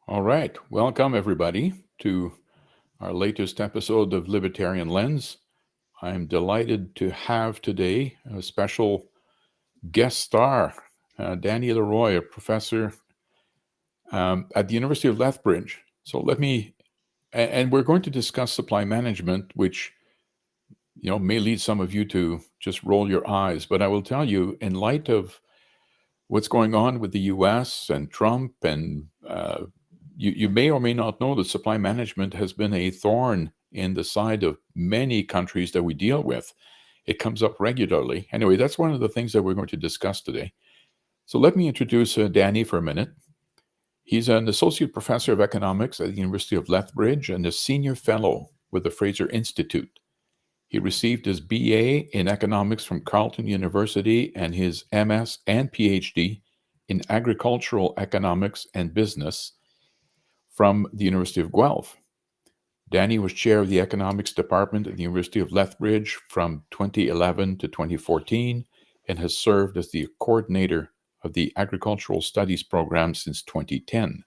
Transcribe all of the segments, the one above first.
All right. Welcome, everybody, to our latest episode of Libertarian Lens. I'm delighted to have today a special guest star, Danny Leroy, a professor at the University of Lethbridge. So and we're going to discuss supply management, which may lead some of you to just roll your eyes. But I will tell you, in light of what's going on with the U.S. and Trump, and you may or may not know that supply management has been a thorn in the side of many countries that we deal with. It comes up regularly. Anyway, that's one of the things that we're going to discuss today. So let me introduce Danny for a minute. He's an associate professor of economics at the University of Lethbridge and a senior fellow with the Fraser Institute. He received his BA in economics from Carleton University and his MS and PhD in agricultural economics and business from the University of Guelph. Danny was chair of the economics department at the University of Lethbridge from 2011 to 2014 and has served as the coordinator of the agricultural studies program since 2010.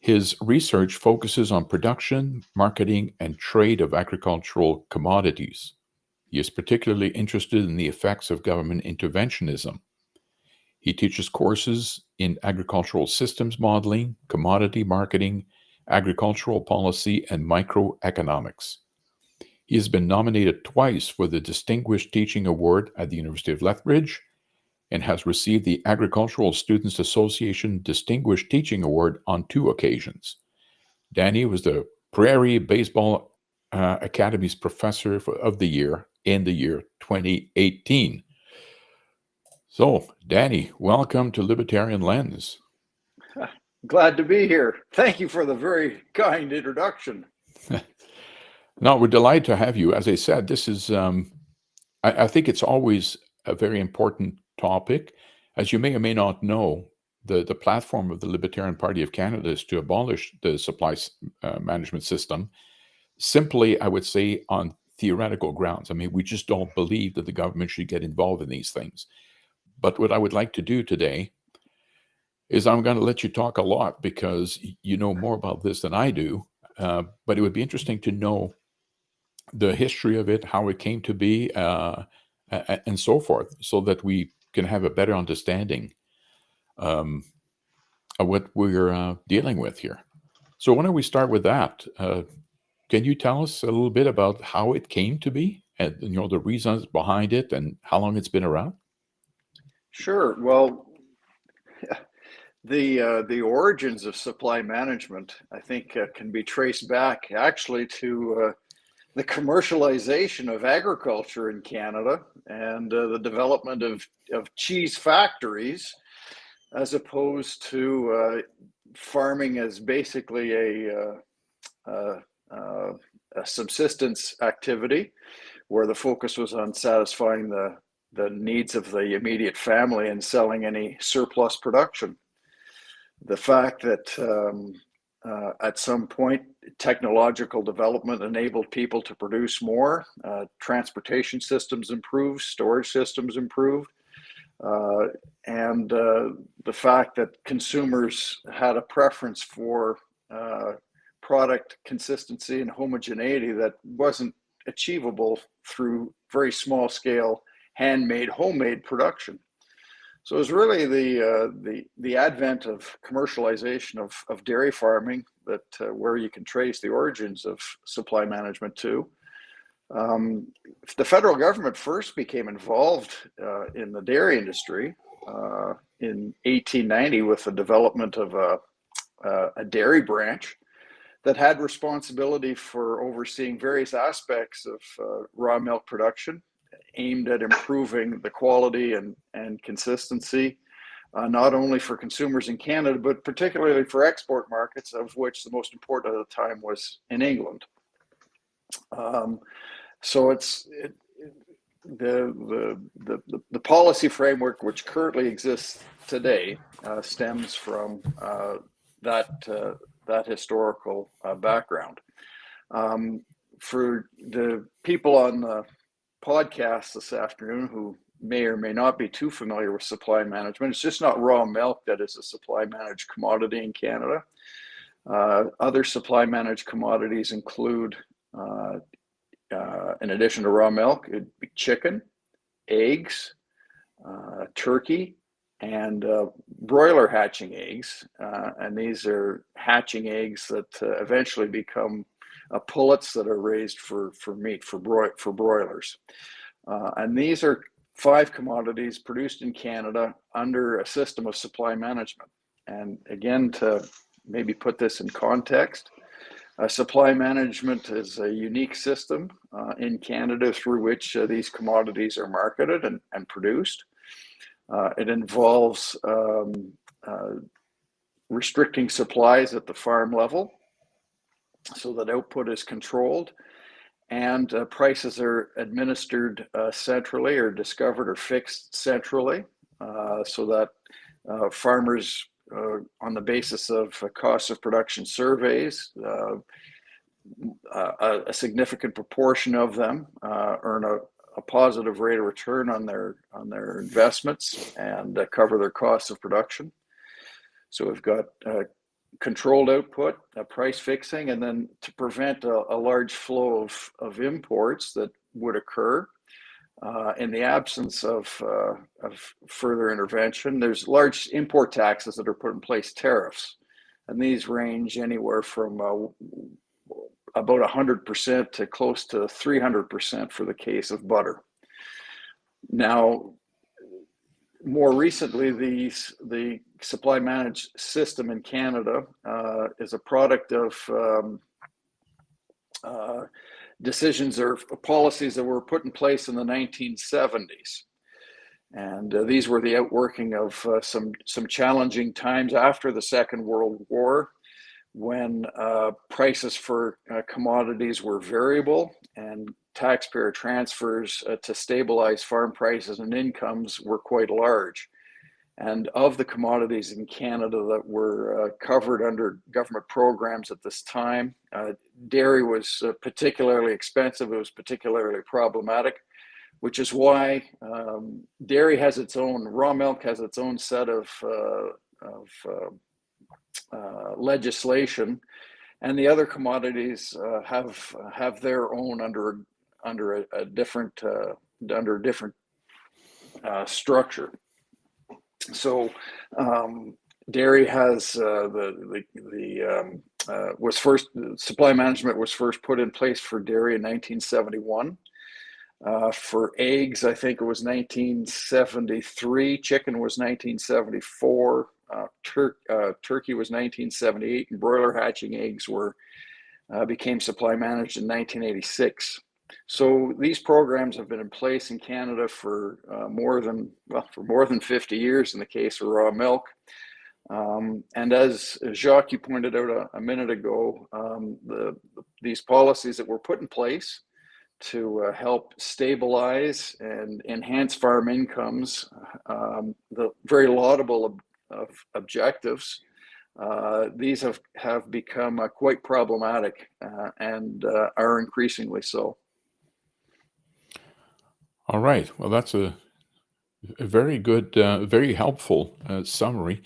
His research focuses on production, marketing, and trade of agricultural commodities. He is particularly interested in the effects of government interventionism. He teaches courses in agricultural systems modeling, commodity marketing, agricultural policy, and microeconomics. He has been nominated twice for the Distinguished Teaching Award at the University of Lethbridge and has received the Agricultural Students Association Distinguished Teaching Award on 2 occasions. Danny was the Prairie Baseball Academy's Professor of the Year in the year 2018. So, Danny, welcome to Libertarian Lens. Glad to be here. Thank you for the very kind introduction. No, we're delighted to have you. As I said, this is, I think it's always a very important topic. As you may or may not know, the platform of the Libertarian Party of Canada is to abolish the supply management system. Simply, I would say, on theoretical grounds. I mean, we just don't believe that the government should get involved in these things. But what I would like to do today is I'm going to let you talk a lot because you know more about this than I do. But it would be interesting to know the history of it, how it came to be, and so forth, so that we can have a better understanding of what we're dealing with here. So why don't we start with that? Can you tell us a little bit about how it came to be, and the reasons behind it, and how long it's been around? Sure. Well, the origins of supply management, I think, can be traced back actually to the commercialization of agriculture in Canada and the development of cheese factories, as opposed to farming as basically a subsistence activity, where the focus was on satisfying the needs of the immediate family and selling any surplus production. The fact that at some point technological development enabled people to produce more, transportation systems improved, storage systems improved, and the fact that consumers had a preference for product consistency and homogeneity that wasn't achievable through very small scale handmade, homemade production. So it was really the advent of commercialization of dairy farming that where you can trace the origins of supply management to. The federal government first became involved in the dairy industry in 1890 with the development of a dairy branch that had responsibility for overseeing various aspects of raw milk production, aimed at improving the quality and consistency, not only for consumers in Canada, but particularly for export markets, of which the most important at the time was in England. So the policy framework which currently exists today stems from that historical background. For the people on the podcast this afternoon who may or may not be too familiar with supply management, it's just not raw milk that is a supply managed commodity in Canada. Other supply managed commodities include, in addition to raw milk, it'd be chicken, eggs, turkey, and broiler hatching eggs. And these are hatching eggs that eventually become pullets that are raised for meat, for broilers. And these are 5 commodities produced in Canada under a system of supply management. And again, to maybe put this in context, supply management is a unique system in Canada through which these commodities are marketed and produced. It involves restricting supplies at the farm level so that output is controlled, and prices are administered centrally, or discovered or fixed centrally, so that farmers, on the basis of cost of production surveys, a significant proportion of them earn a positive rate of return on their investments and cover their costs of production. So we've got controlled output, price fixing, and then to prevent a large flow of imports that would occur in the absence of further intervention. There's large import taxes that are put in place, tariffs, and these range anywhere from about 100% to close to 300% for the case of butter. Now, more recently, the supply managed system in Canada is a product of decisions or policies that were put in place in the 1970s. And these were the outworking of some challenging times after the Second World War, when prices for commodities were variable and taxpayer transfers to stabilize farm prices and incomes were quite large. And of the commodities in Canada that were covered under government programs at this time, dairy was particularly expensive. It was particularly problematic, which is why dairy has its own, raw milk has its own set of legislation, and the other commodities have their own under a different structure. So dairy has was first, supply management was first put in place for dairy in 1971. For eggs, I think it was 1973. Chicken was 1974. Turkey was 1978, and broiler hatching eggs became supply managed in 1986. So these programs have been in place in Canada for more than 50 years in the case of raw milk. And as Jacques, you pointed out a minute ago, these policies that were put in place to help stabilize and enhance farm incomes, the very laudable objectives, these have become quite problematic and are increasingly so. All right. Well, that's a very good, very helpful summary.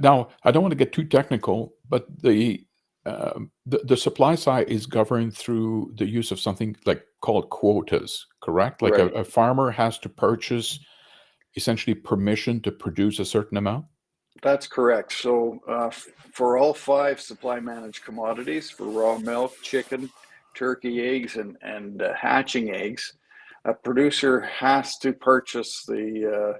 Now, I don't want to get too technical, but the supply side is governed through the use of something like called quotas, correct? Like Right. a farmer has to purchase essentially permission to produce a certain amount? That's correct. So for all 5 supply managed commodities, for raw milk, chicken, turkey, eggs, and hatching eggs, a producer has to purchase a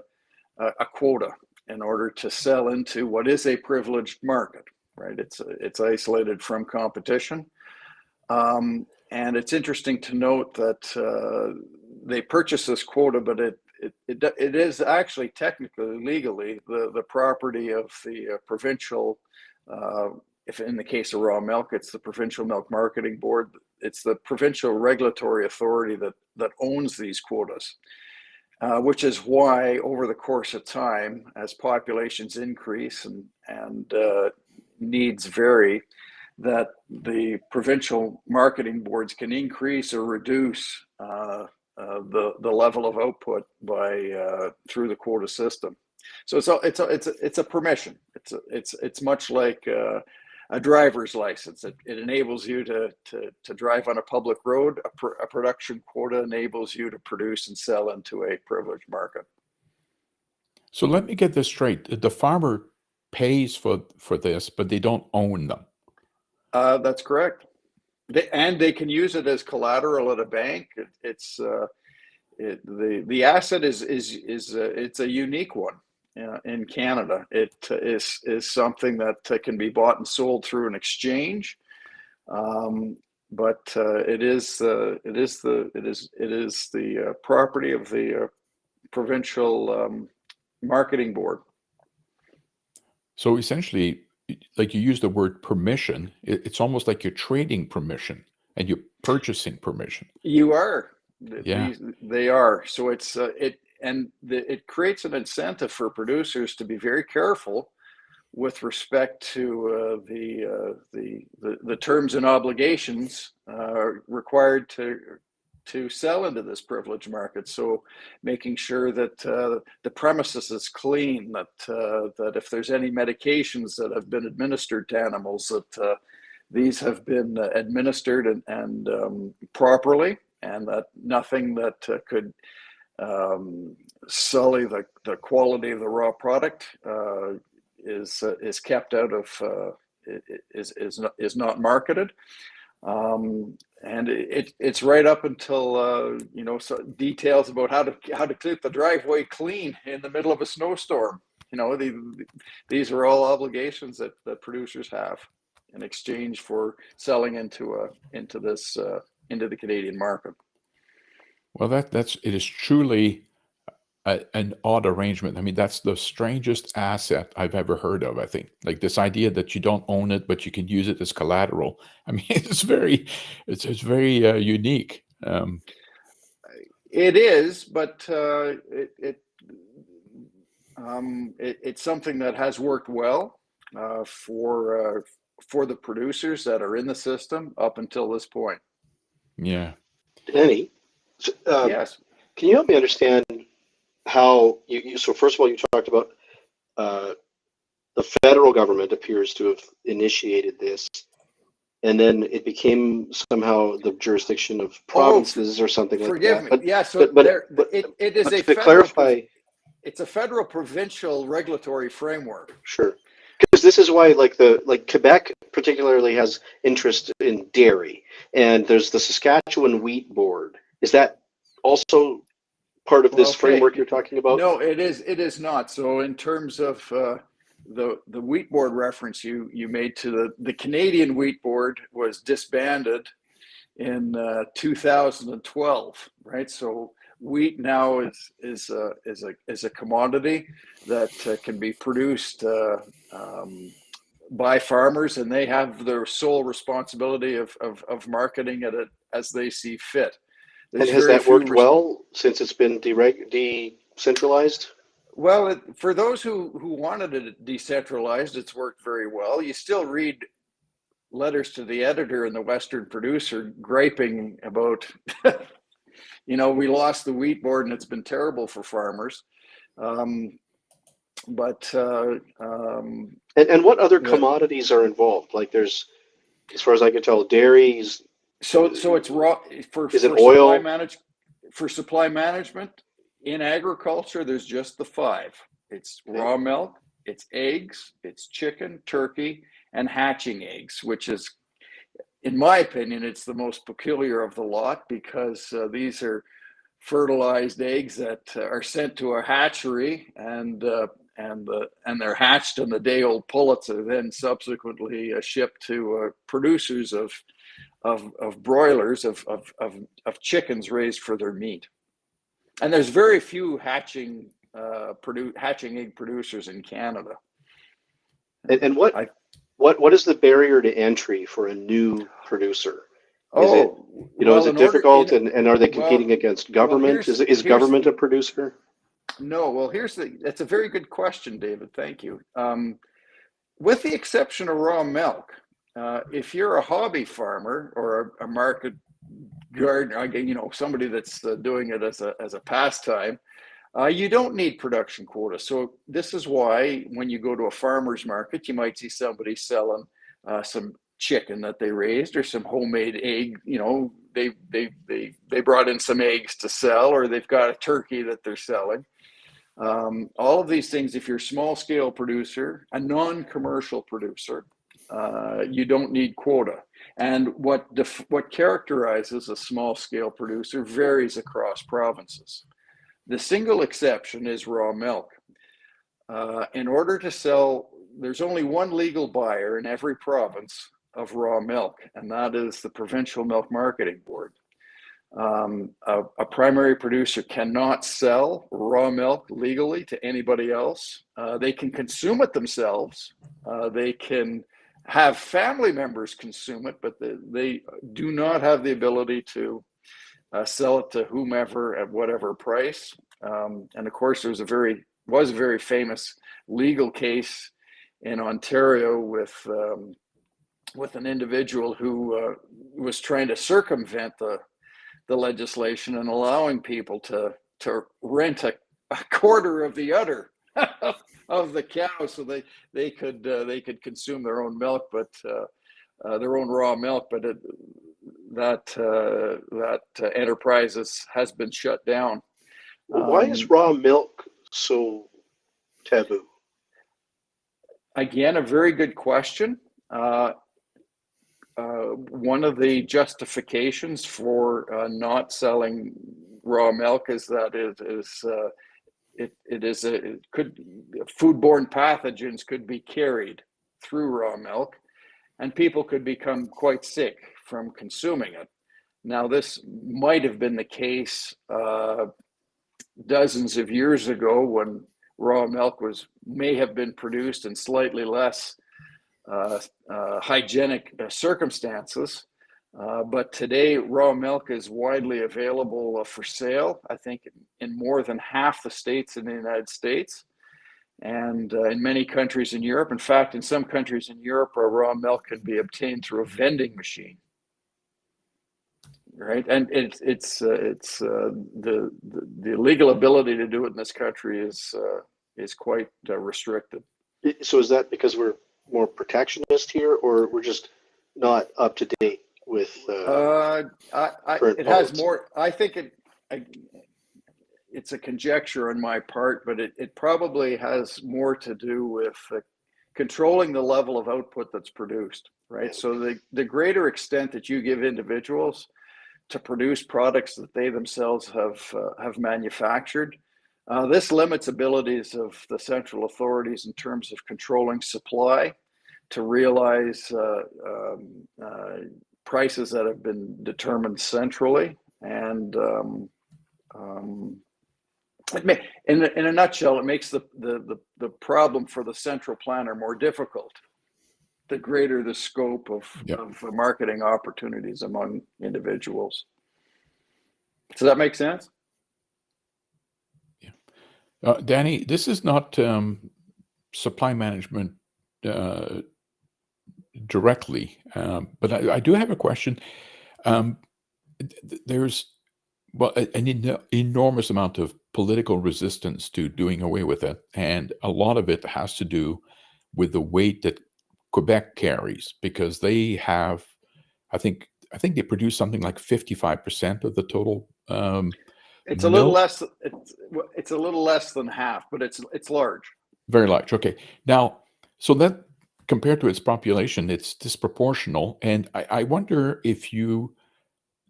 quota in order to sell into what is a privileged market, right? It's isolated from competition. And it's interesting to note that they purchase this quota, but it is actually technically, legally, the property of the provincial, if in the case of raw milk, it's the Provincial Milk Marketing Board. It's the provincial regulatory authority that owns these quotas, which is why over the course of time, as populations increase and needs vary, that the provincial marketing boards can increase or reduce the level of output by through the quota system. So it's a permission. It's much like a driver's license. It enables you to drive on a public road. A production quota enables you to produce and sell into a privileged market. So let me get this straight. The farmer pays for this, but they don't own them. That's correct. They can use it as collateral at a bank. The asset is it's a unique one in Canada. It is something that can be bought and sold through an exchange, but it is the property of the provincial marketing board. So essentially, like you use the word permission, it's almost like you're trading permission and you're purchasing permission. You are. Yeah. They are. So it creates an incentive for producers to be very careful with respect to the terms and obligations required to sell into this privileged market. So making sure that the premises is clean, that if there's any medications that have been administered to animals, that these have been administered and properly, and that nothing that could sully the quality of the raw product is kept out of is not marketed. And it's right up until so details about how to keep the driveway clean in the middle of a snowstorm. These are all obligations that producers have in exchange for selling into the Canadian market. Well, it is truly an odd arrangement. I mean, that's the strangest asset I've ever heard of, I think. Like this idea that you don't own it, but you can use it as collateral. I mean, it's very unique. It is, but it's something that has worked well for the producers that are in the system up until this point. Yeah. Danny, yes. Can you help me understand how so first of all, you talked about the federal government appears to have initiated this, and then it became somehow the jurisdiction of provinces or something like that. Forgive me. But, yeah, so but it is to a federal, clarify. It's a federal provincial regulatory framework. Sure. Because this is why like Quebec particularly has interest in dairy, and there's the Saskatchewan Wheat Board. Is that also part of this framework you're talking about? No, it is not. So in terms of the Wheat Board reference you made to the Canadian Wheat Board was disbanded in 2012, right? So wheat now is a commodity that can be produced by farmers, and they have their sole responsibility of marketing it as they see fit. And has that worked well since it's been decentralized? Well, for those who wanted it decentralized, it's worked very well. You still read letters to the editor in the Western Producer griping about, we lost the Wheat Board and it's been terrible for farmers. And what other commodities are involved? Like there's, as far as I can tell, dairies. So it's raw for oil? For supply management in agriculture. There's just the 5. It's raw milk, it's eggs, it's chicken, turkey, and hatching eggs, which is, in my opinion, it's the most peculiar of the lot, because these are fertilized eggs that are sent to a hatchery and they're hatched, and the day-old pullets are then subsequently shipped to producers of broilers of chickens raised for their meat. And there's very few hatching egg producers in Canada. And what is the barrier to entry for a new producer? Is it difficult, and are they competing against government? Is government a producer? No, well, that's a very good question, David. Thank you. With the exception of raw milk, if you're a hobby farmer or a market gardener, somebody that's doing it as a pastime, you don't need production quota. So this is why when you go to a farmer's market, you might see somebody selling some chicken that they raised or some homemade egg. They brought in some eggs to sell, or they've got a turkey that they're selling. All of these things, if you're a small scale producer, a non-commercial producer, you don't need quota. And what characterizes a small scale producer varies across provinces. The single exception is raw milk. In order to sell, there's only one legal buyer in every province of raw milk, and that is the Provincial Milk Marketing Board. A primary producer cannot sell raw milk legally to anybody else. They can consume it themselves. They can have family members consume it, but they do not have the ability to sell it to whomever at whatever price. And of course, there was a very famous legal case in Ontario with an individual who was trying to circumvent the legislation and allowing people to rent a quarter of the udder of the cow, so they could consume their own milk, but their own raw milk. But that enterprise has been shut down. Why is raw milk so taboo? Again, a very good question. One of the justifications for not selling raw milk is that foodborne pathogens could be carried through raw milk, and people could become quite sick from consuming it. Now, this might have been the case dozens of years ago when raw milk may have been produced in slightly less hygienic circumstances, but today raw milk is widely available for sale, I think, in more than half the states in the United States, and in many countries in Europe. In fact, in some countries in Europe, raw milk can be obtained through a vending machine. Right, and it's the legal ability to do it in this country is quite restricted. So is that because we're more protectionist here, or we're just not up to date with current it has more. I think it's a conjecture on my part, but it probably has more to do with controlling the level of output that's produced. Right, so the greater extent that you give individuals to produce products that they themselves have manufactured, this limits abilities of the central authorities in terms of controlling supply to realize prices that have been determined centrally. And in a nutshell, it makes the problem for the central planner more difficult, the greater the scope of marketing opportunities among individuals. Does that make sense? Yeah. Danny, this is not supply management directly, but I do have a question. There's an enormous amount of political resistance to doing away with it, and a lot of it has to do with the weight that Quebec carries, because they have, I think they produce something like 55% of the total. It's a little less. It's a little less than half, but it's large. Very large. Okay. Now, so that compared to its population, it's disproportional, and I wonder if you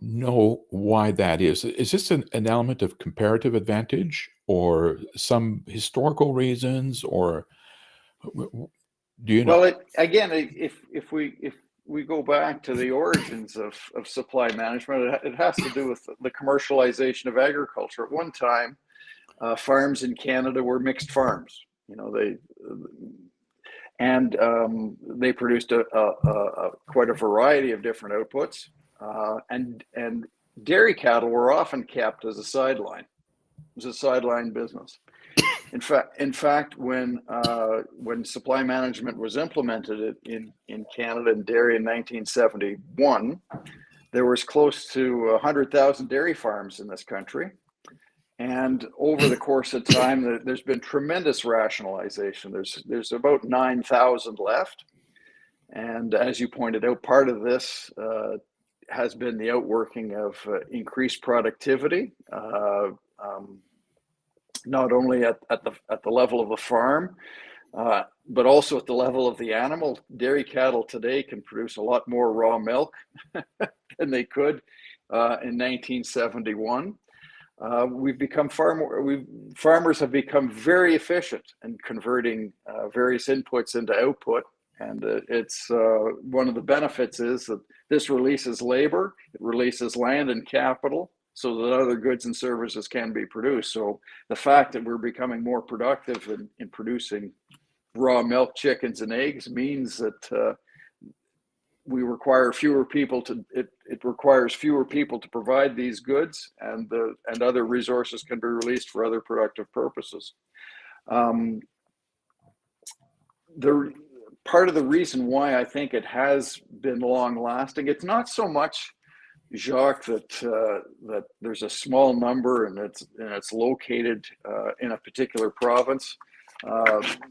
know why that is. Is this an element of comparative advantage, or some historical reasons, or do you know? Well, if we go back to the origins of supply management, it has to do with the commercialization of agriculture. At one time, farms in Canada were mixed farms. They produced quite a variety of different outputs, and dairy cattle were often kept as a sideline. It was a sideline business. In fact, when supply management was implemented in Canada and dairy in 1971, there was close to 100,000 dairy farms in this country. And over the course of time, there's been tremendous rationalization. There's about 9,000 left. And as you pointed out, part of this has been the outworking of increased productivity, not only at the level of the farm, but also at the level of the animal. Dairy cattle today can produce a lot more raw milk than they could in 1971. We've become farmers have become very efficient in converting various inputs into output. And it's one of the benefits is that this releases labor, it releases land and capital so that other goods and services can be produced. So the fact that we're becoming more productive in producing raw milk, chickens, and eggs means that we require fewer people it requires fewer people to provide these goods, and other resources can be released for other productive purposes. Part of the reason why I think it has been long lasting, it's not so much, Jacques, that there's a small number and it's located in a particular province.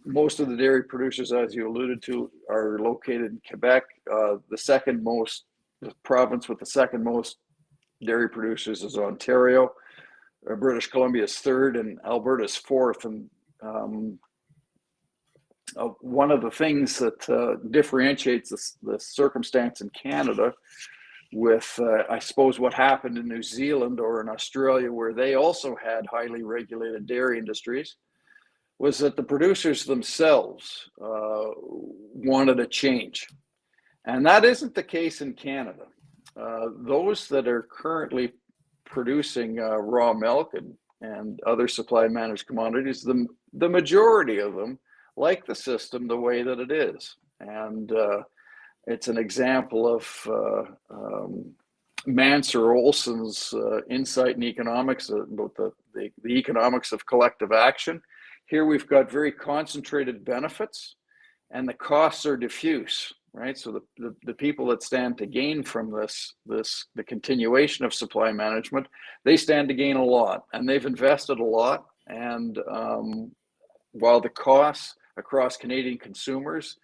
Most of the dairy producers, as you alluded to, are located in Quebec. The province with the second most dairy producers is Ontario. British Columbia is third, and Alberta is fourth. And one of the things that differentiates the circumstance in Canada with, I suppose, what happened in New Zealand or in Australia, where they also had highly regulated dairy industries, was that the producers themselves wanted a change. And that isn't the case in Canada. Those that are currently producing raw milk and other supply managed commodities, the majority of them like the system the way that it is. And it's an example of Mansur Olson's insight in economics about the economics of collective action. Here we've got very concentrated benefits and the costs are diffuse, right? So the people that stand to gain from the continuation of supply management, they stand to gain a lot, and they've invested a lot. And while the costs across Canadian consumers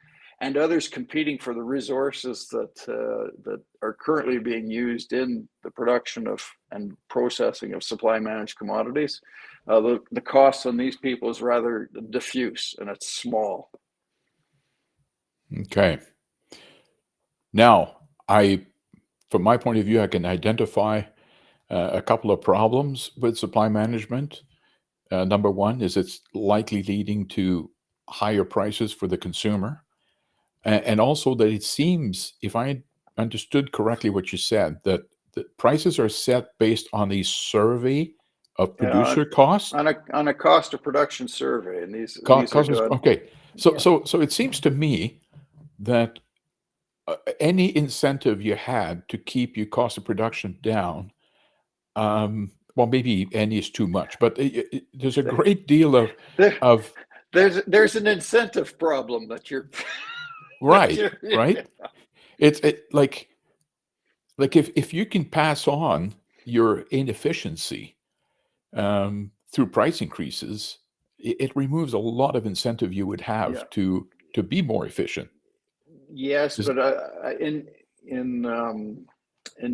and others competing for the resources that are currently being used in the production of and processing of supply managed commodities, the cost on these people is rather diffuse and it's small. Okay. Now, from my point of view, I can identify a couple of problems with supply management. Number one is it's likely leading to higher prices for the consumer. And also that it seems, if I understood correctly what you said, that the prices are set based on a survey of producer cost? On a cost of production survey. And these are done. Okay. So it seems to me that any incentive you had to keep your cost of production down, well, maybe any is too much, but there's a great deal of there's an incentive problem that you're right. It's like if you can pass on your inefficiency through price increases, it removes a lot of incentive you would have to be more efficient. Yes, but in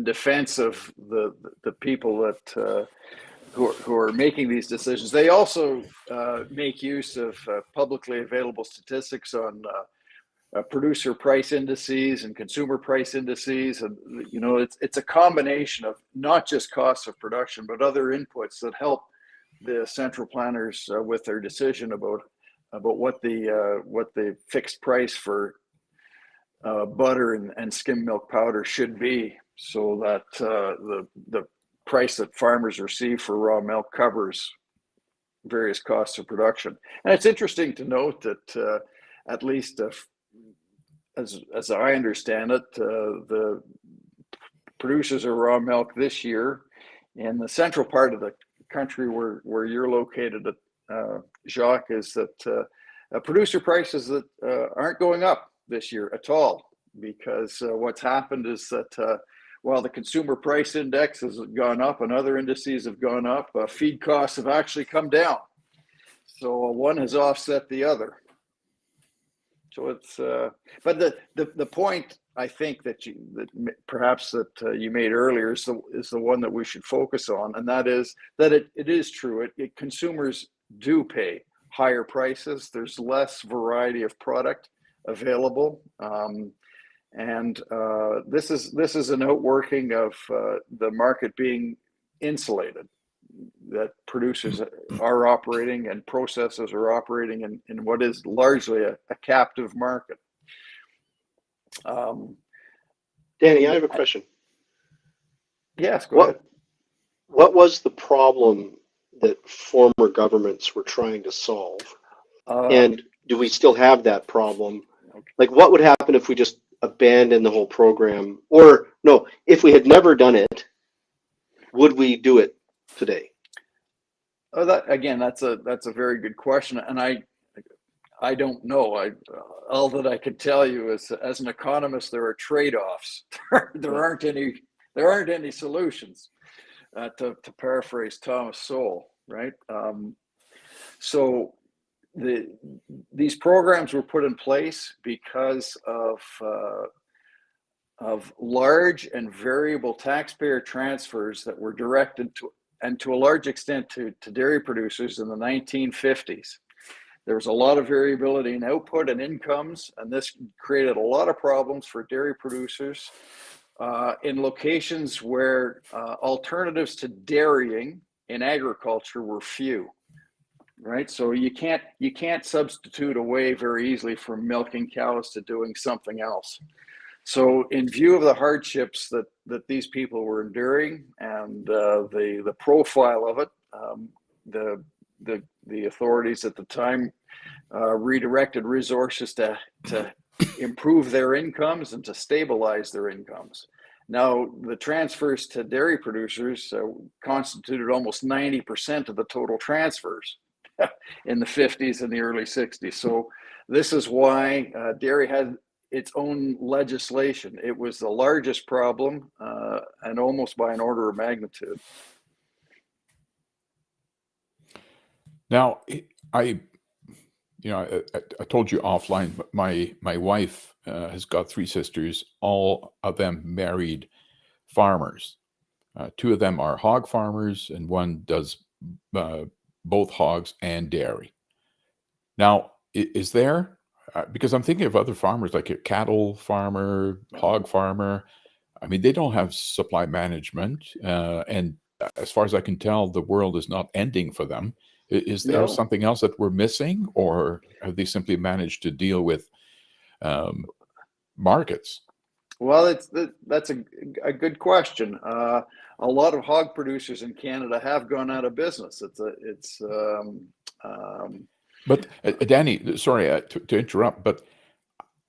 defense of the people that who are making these decisions, they also make use of publicly available statistics on producer price indices and consumer price indices, and it's a combination of not just costs of production but other inputs that help the central planners with their decision about what the fixed price for butter and skim milk powder should be, so that the price that farmers receive for raw milk covers various costs of production. And it's interesting to note that at least as I understand it, the producers of raw milk this year in the central part of the country where you're located, Jacques, is that producer prices that aren't going up this year at all, because what's happened is that while the consumer price index has gone up and other indices have gone up, feed costs have actually come down. So one has offset the other. So it's, but the point I think that perhaps you made earlier is the one that we should focus on, and that is that it is true. Consumers do pay higher prices. There's less variety of product available, and this is an outworking of the market being insulated. That producers are operating and processors are operating in what is largely a captive market. Danny, I have a question. Yes, go ahead. What was the problem that former governments were trying to solve? And do we still have that problem? Like, what would happen if we just abandoned the whole program? Or no, if we had never done it, would we do it today? Oh, that's a very good question, and I don't know. All that I can tell you is, as an economist, there are trade-offs. There aren't any solutions. To paraphrase Thomas Sowell, right? So these programs were put in place because of large and variable taxpayer transfers that were directed to a large extent to dairy producers in the 1950s. There was a lot of variability in output and incomes, and this created a lot of problems for dairy producers in locations where alternatives to dairying in agriculture were few. Right, so you can't substitute away very easily from milking cows to doing something else. So, in view of the hardships that these people were enduring and the profile of it, the authorities at the time redirected resources to improve their incomes and to stabilize their incomes. Now, the transfers to dairy producers constituted almost 90% of the total transfers in the 50s and the early 60s. So this is why dairy had its own legislation. It was the largest problem, and almost by an order of magnitude. Now, I told you offline, but my wife has got three sisters, all of them married farmers. Two of them are hog farmers, and one does both hogs and dairy. Now, is there, because I'm thinking of other farmers, like a cattle farmer, hog farmer, I mean, they don't have supply management, and as far as I can tell, the world is not ending for them. Is there No. something else that we're missing, or have they simply managed to deal with markets? Well, that's a good question. A lot of hog producers in Canada have gone out of business. But Danny, sorry to interrupt, but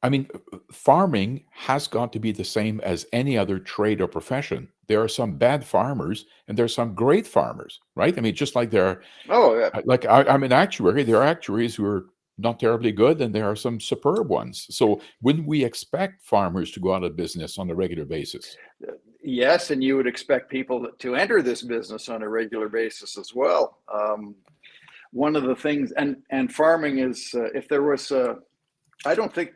I mean, farming has got to be the same as any other trade or profession. There are some bad farmers and there are some great farmers, right? I mean, just like there are, like I'm an actuary, there are actuaries who are not terribly good and there are some superb ones. So wouldn't we expect farmers to go out of business on a regular basis? Yes, and you would expect people to enter this business on a regular basis as well. One of the things, and farming is, if there was I don't think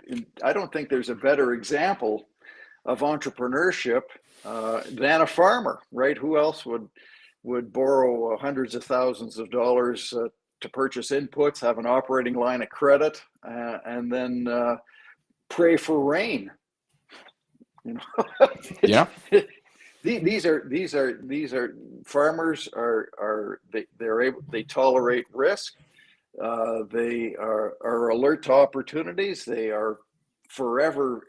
there's a better example of entrepreneurship than a farmer, right? Who else would borrow hundreds of thousands of dollars to purchase inputs, have an operating line of credit, and then pray for rain? You know, Yeah. These are farmers they tolerate risk. They are alert to opportunities. They are forever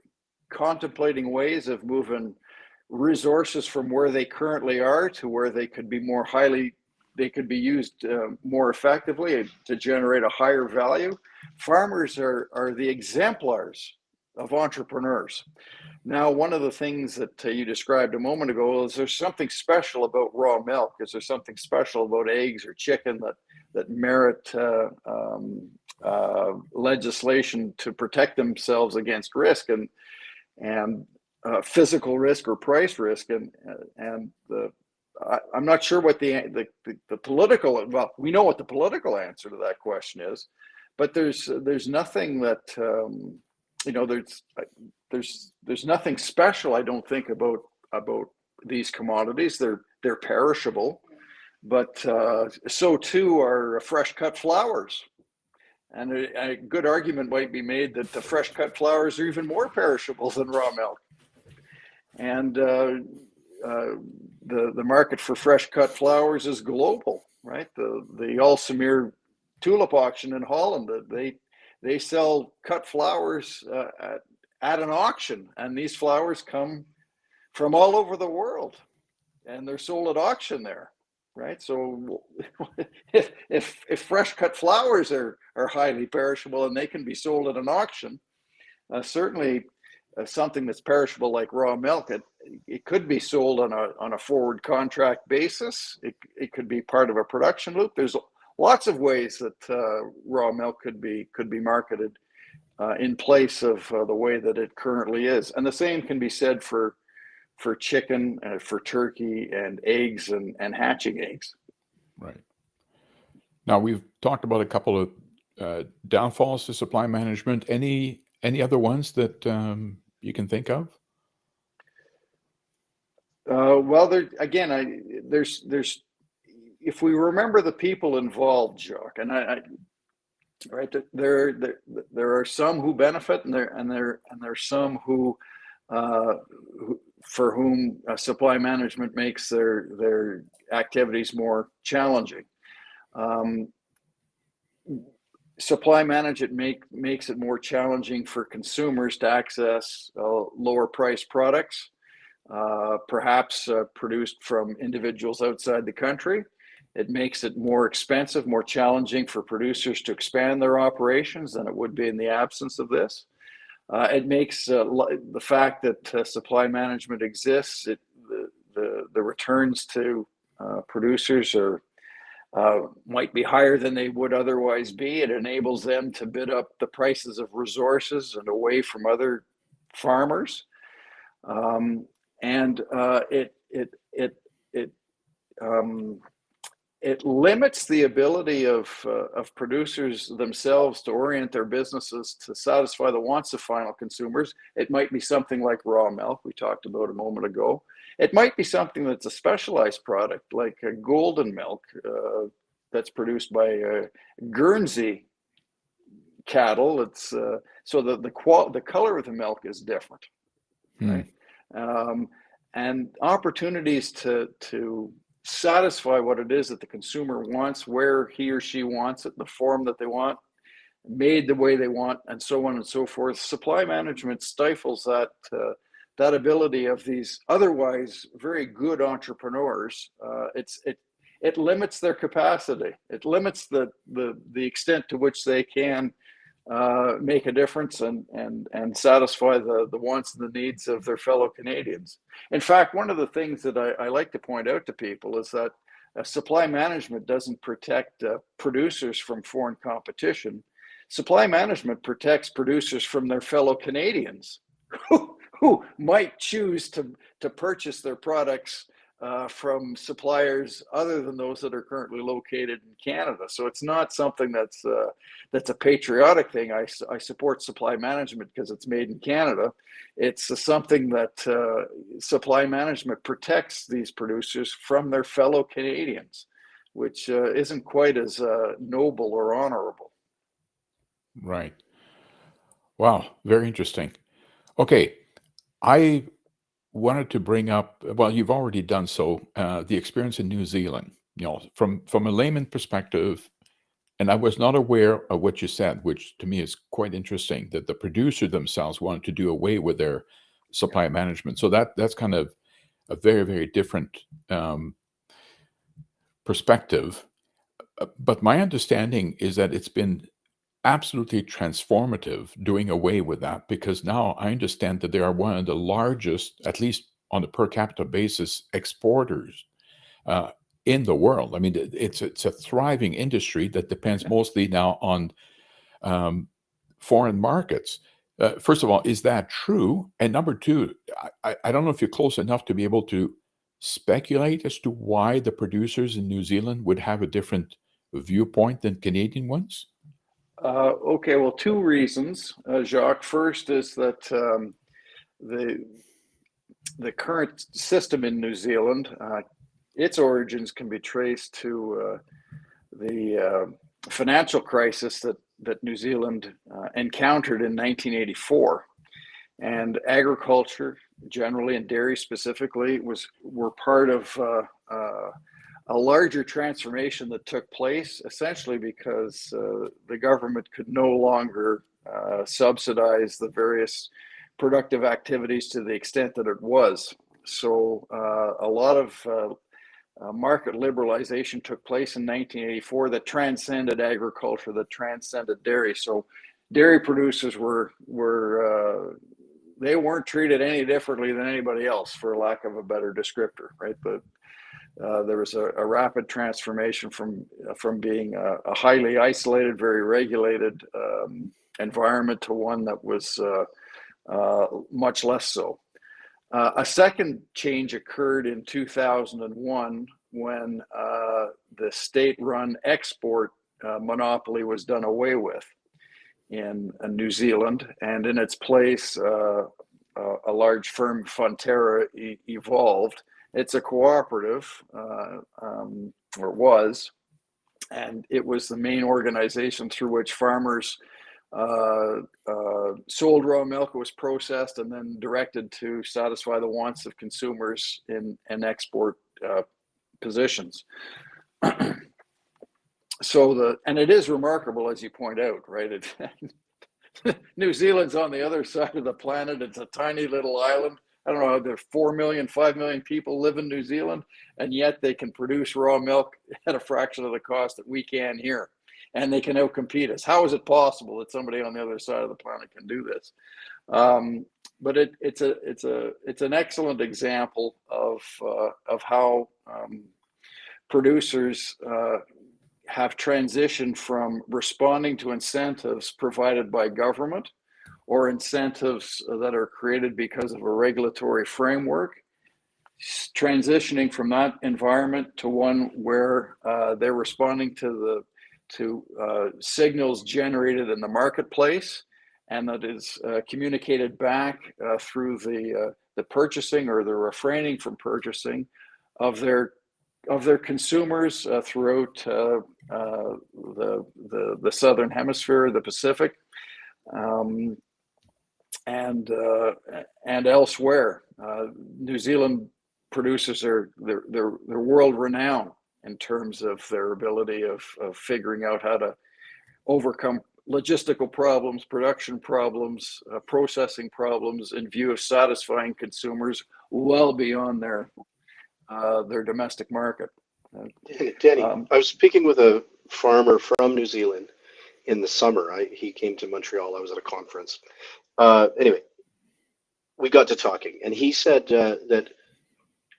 contemplating ways of moving resources from where they currently are to where they could be used more effectively to generate a higher value. Farmers are the exemplars of entrepreneurs. Now, one of the things that you described a moment ago is there's something special about raw milk. Is there something special about eggs or chicken that merit legislation to protect themselves against risk? And physical risk or price risk, and I'm not sure what the political. Well, we know what the political answer to that question is, but there's nothing that there's nothing special, I don't think, about these commodities. They're perishable, but so too are fresh cut flowers. And a good argument might be made that the fresh cut flowers are even more perishable than raw milk. And the market for fresh cut flowers is global, right? The Alsmeer tulip auction in Holland, they sell cut flowers at an auction, and these flowers come from all over the world, and they're sold at auction there, right? So if fresh cut flowers are highly perishable and they can be sold at an auction, certainly something that's perishable like raw milk, it could be sold on a forward contract basis. It could be part of a production loop. There's lots of ways that raw milk could be marketed in place of the way that it currently is. And the same can be said for chicken, for turkey, and eggs and hatching eggs. Right. Now, we've talked about a couple of downfalls to supply management. Any other ones that you can think of? Well, there's if we remember the people involved, Jacques, and right, there are some who benefit, and there are some who for whom supply management makes their activities more challenging. Supply management makes it more challenging for consumers to access lower priced products, perhaps produced from individuals outside the country. It makes it more expensive, more challenging for producers to expand their operations than it would be in the absence of this. It makes the fact that supply management exists, the returns to producers might be higher than they would otherwise be. It enables them to bid up the prices of resources and away from other farmers, and it limits the ability of producers themselves to orient their businesses to satisfy the wants of final consumers. It might be something like raw milk we talked about a moment ago. It might be something that's a specialized product like a golden milk that's produced by Guernsey cattle. It's so the color of the milk is different, right? And opportunities to satisfy what it is that the consumer wants, where he or she wants it, the form that they want, made the way they want, and so on and so forth. Supply management stifles that ability of these otherwise very good entrepreneurs. It limits their capacity. It limits the extent to which they can make a difference and satisfy the wants and the needs of their fellow Canadians. In fact, one of the things that I like to point out to people is that supply management doesn't protect producers from foreign competition. Supply management protects producers from their fellow Canadians who might choose to purchase their products from suppliers other than those that are currently located in Canada. So it's not something that's a patriotic thing. I support supply management because it's made in Canada. It's something that supply management protects these producers from their fellow Canadians, which isn't quite as noble or honorable. Right. Wow, very interesting. Okay, I wanted to bring up, well, you've already done so, the experience in New Zealand. You know, from a layman perspective, and I was not aware of what you said, which to me is quite interesting, that the producer themselves wanted to do away with their supply management. So that's kind of a very, very different perspective. But my understanding is that it's been absolutely transformative doing away with that, because now I understand that they are one of the largest, at least on a per capita basis, exporters in the world. I mean, it's a thriving industry that depends mostly now on foreign markets. First of all, is that true? And number two, I don't know if you're close enough to be able to speculate as to why the producers in New Zealand would have a different viewpoint than Canadian ones. Okay, well, two reasons, Jacques. First is that the current system in New Zealand, its origins can be traced to the financial crisis that New Zealand encountered in 1984, and agriculture generally and dairy specifically were part of a larger transformation that took place, essentially because the government could no longer subsidize the various productive activities to the extent that it was. So a lot of market liberalization took place in 1984 that transcended agriculture, that transcended dairy. So dairy producers they weren't treated any differently than anybody else, for lack of a better descriptor, right? But there was a rapid transformation from being a highly isolated, very regulated environment to one that was much less so. A second change occurred in 2001 when the state-run export monopoly was done away with in New Zealand, and in its place, a large firm, Fonterra, evolved. It's a cooperative, or was, and it was the main organization through which farmers sold raw milk, was processed, and then directed to satisfy the wants of consumers in export positions. So and it is remarkable, as you point out, right? New Zealand's on the other side of the planet. It's a tiny little island. I don't know, there's 4 million, 5 million people live in New Zealand, and yet they can produce raw milk at a fraction of the cost that we can here. And they can outcompete us. How is it possible that somebody on the other side of the planet can do this? But it's an excellent example of how producers have transitioned from responding to incentives provided by government or incentives that are created because of a regulatory framework, transitioning from that environment to one where they're responding to signals generated in the marketplace, and that is communicated back through the purchasing or the refraining from purchasing of their consumers throughout the southern hemisphere, the Pacific, and elsewhere. New Zealand producers they're world renowned in terms of their ability of figuring out how to overcome logistical problems, production problems, processing problems in view of satisfying consumers well beyond their domestic market. Danny, I was speaking with a farmer from New Zealand in the summer. He came to Montreal. I was at a conference. Anyway, we got to talking, and he said that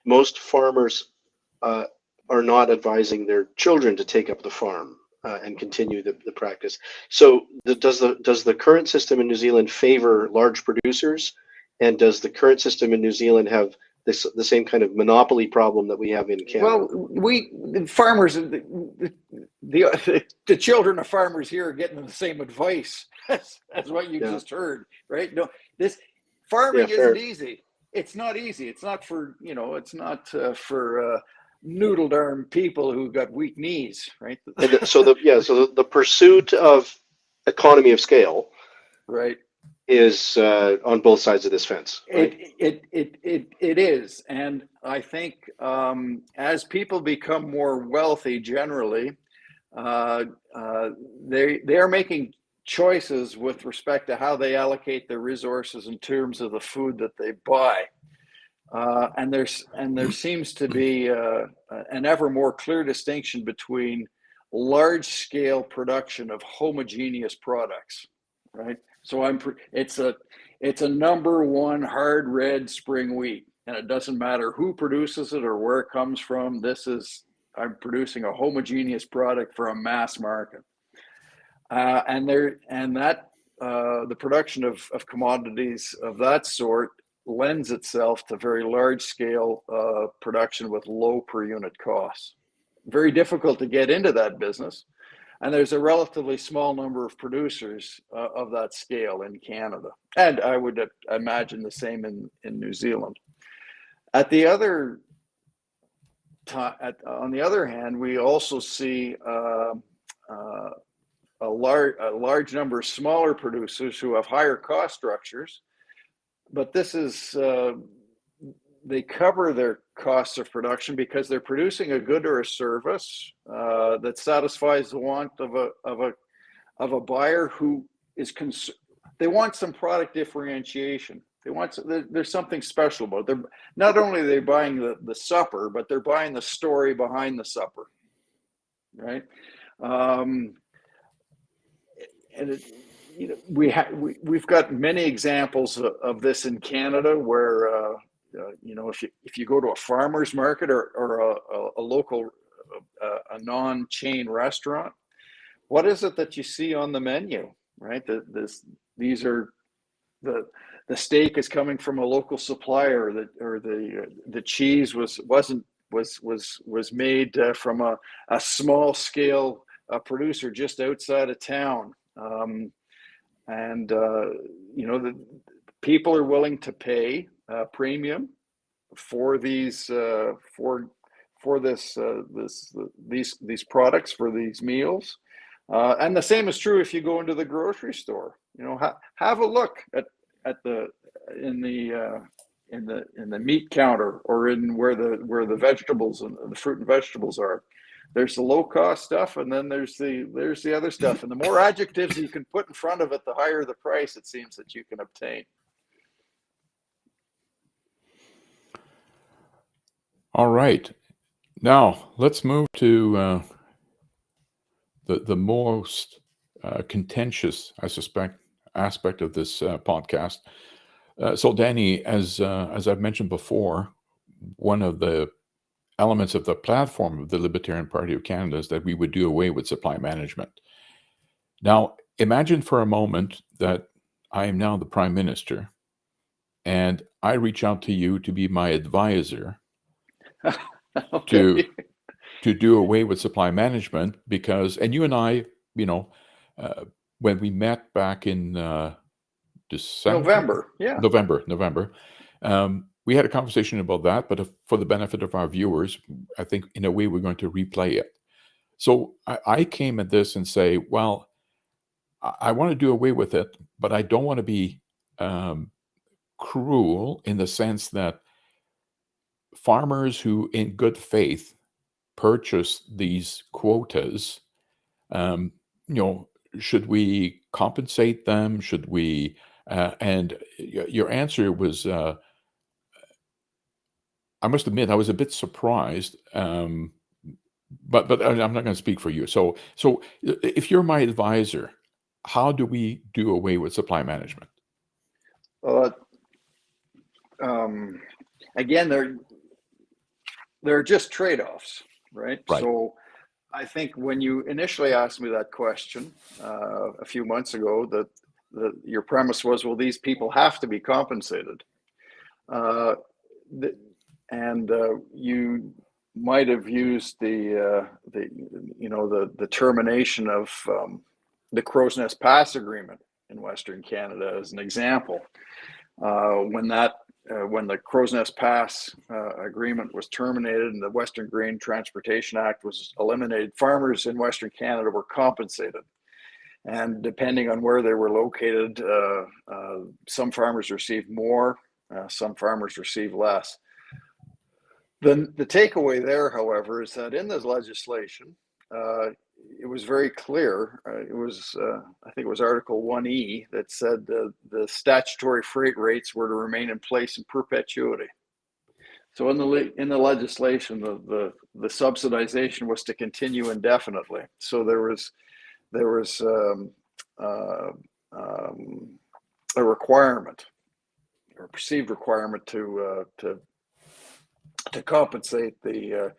most farmers are not advising their children to take up the farm and continue the practice. So does the current system in New Zealand favor large producers, and does the current system in New Zealand have the same kind of monopoly problem that we have in Canada? Well, farmers, the children of farmers here are getting the same advice as what you just heard, right? No, this farming isn't easy. It's not easy. It's not for for noodle arm people who've got weak knees, right? So the pursuit of economy of scale, right, is on both sides of this fence. Right? It is, and I think as people become more wealthy, generally, they are making choices with respect to how they allocate their resources in terms of the food that they buy, and there seems to be an ever more clear distinction between large scale production of homogeneous products, right? So it's a number one hard red spring wheat, and it doesn't matter who produces it or where it comes from. I'm producing a homogeneous product for a mass market, the production of commodities of that sort lends itself to very large scale production with low per unit costs. Very difficult to get into that business. And there's a relatively small number of producers of that scale in Canada. And I would imagine the same in New Zealand. On the other hand, we also see a large number of smaller producers who have higher cost structures, but this is they cover their costs of production because they're producing a good or a service that satisfies the want of a buyer who is they want some product differentiation. There's something special about it. Not only are they buying the supper, but they're buying the story behind the supper, right? And we've got many examples of this in Canada where if you go to a farmer's market or a local non-chain restaurant, what is it that you see on the menu, right? These are the steak is coming from a local supplier, or the cheese was made from a small scale producer just outside of town. The people are willing to pay a premium for these these products, for these meals, and the same is true if you go into the grocery store. Have a look in the meat counter, or in where the vegetables and the fruit and vegetables are. There's the low cost stuff, and then there's the other stuff. And the more adjectives you can put in front of it, the higher the price it seems that you can obtain. All right. Now let's move to the most contentious, I suspect, aspect of this podcast. So, Danny, as I've mentioned before, one of the elements of the platform of the Libertarian Party of Canada is that we would do away with supply management. Now, imagine for a moment that I am now the Prime Minister, and I reach out to you to be my advisor to do away with supply management, because, and you and I, when we met back in November, we had a conversation about that, but for the benefit of our viewers, I think in a way we're going to replay it. So I came at this and say, well, I want to do away with it, but I don't want to be cruel, in the sense that farmers who in good faith purchase these quotas, should we compensate them? Should we? And your answer was, I must admit, I was a bit surprised, but I'm not going to speak for you. So if you're my advisor, how do we do away with supply management? Again, there are just trade-offs, right? So I think when you initially asked me that question a few months ago, that your premise was, well, these people have to be compensated. You might have used the termination of the Crow's Nest Pass agreement in Western Canada as an example. When the Crow's Nest Pass agreement was terminated and the Western Grain Transportation Act was eliminated, farmers in Western Canada were compensated. And depending on where they were located, some farmers received more, some farmers received less. The takeaway there, however, is that in this legislation, it was very clear. I think it was Article 1E that said the statutory freight rates were to remain in place in perpetuity. So in the legislation, the subsidization was to continue indefinitely. So there was a requirement, or perceived requirement, to compensate the